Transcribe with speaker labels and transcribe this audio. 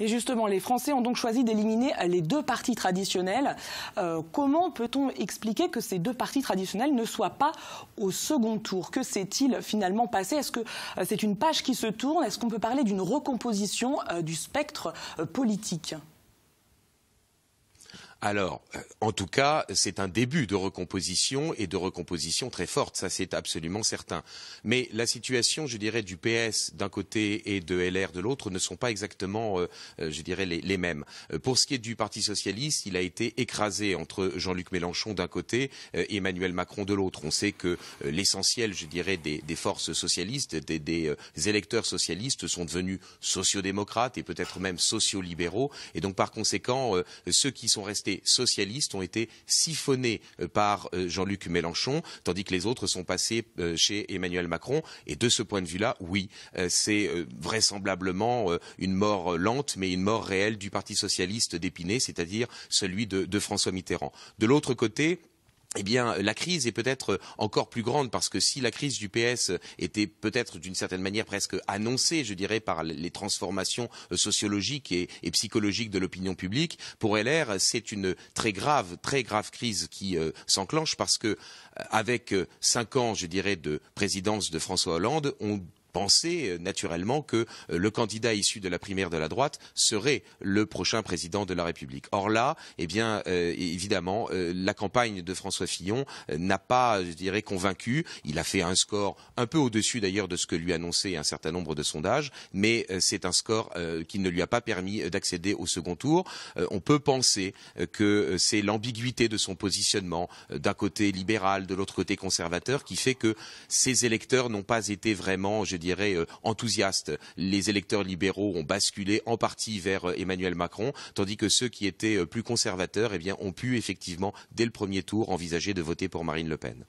Speaker 1: Et justement, les Français ont donc choisi d'éliminer les deux partis traditionnels. Comment peut-on expliquer que ces deux partis traditionnels ne soient pas au second tour? Que s'est-il finalement passé? Est-ce que c'est une page qui se tourne? Est-ce qu'on peut parler d'une recomposition du spectre politique?
Speaker 2: Alors, en tout cas, c'est un début de recomposition et de recomposition très forte, ça c'est absolument certain. Mais la situation, je dirais, du PS d'un côté et de LR de l'autre ne sont pas exactement, je dirais, les mêmes. Pour ce qui est du Parti socialiste, il a été écrasé entre Jean-Luc Mélenchon d'un côté et Emmanuel Macron de l'autre. On sait que l'essentiel, je dirais, des forces socialistes, des électeurs socialistes sont devenus sociodémocrates et peut-être même sociolibéraux. Et donc, par conséquent, ceux qui sont restés socialistes ont été siphonnés par Jean-Luc Mélenchon, tandis que les autres sont passés chez Emmanuel Macron. Et de ce point de vue-là, oui, c'est vraisemblablement une mort lente, mais une mort réelle du Parti socialiste d'Épinay, c'est-à-dire celui de François Mitterrand. De l'autre côté, eh bien, la crise est peut-être encore plus grande parce que si la crise du PS était peut-être d'une certaine manière presque annoncée, je dirais, par les transformations sociologiques et psychologiques de l'opinion publique, pour LR, c'est une très grave crise qui s'enclenche parce que avec 5 ans, je dirais, de présidence de François Hollande, on pensait naturellement que le candidat issu de la primaire de la droite serait le prochain président de la République. Or là, eh bien, évidemment, la campagne de François Fillon n'a pas, je dirais, convaincu. Il a fait un score un peu au-dessus d'ailleurs de ce que lui annonçait un certain nombre de sondages, mais c'est un score qui ne lui a pas permis d'accéder au second tour. On peut penser que c'est l'ambiguïté de son positionnement, d'un côté libéral, de l'autre côté conservateur, qui fait que ses électeurs n'ont pas été vraiment, je dirais, enthousiastes. Les électeurs libéraux ont basculé en partie vers Emmanuel Macron, tandis que ceux qui étaient plus conservateurs, eh bien, ont pu effectivement, dès le premier tour, envisager de voter pour Marine Le Pen.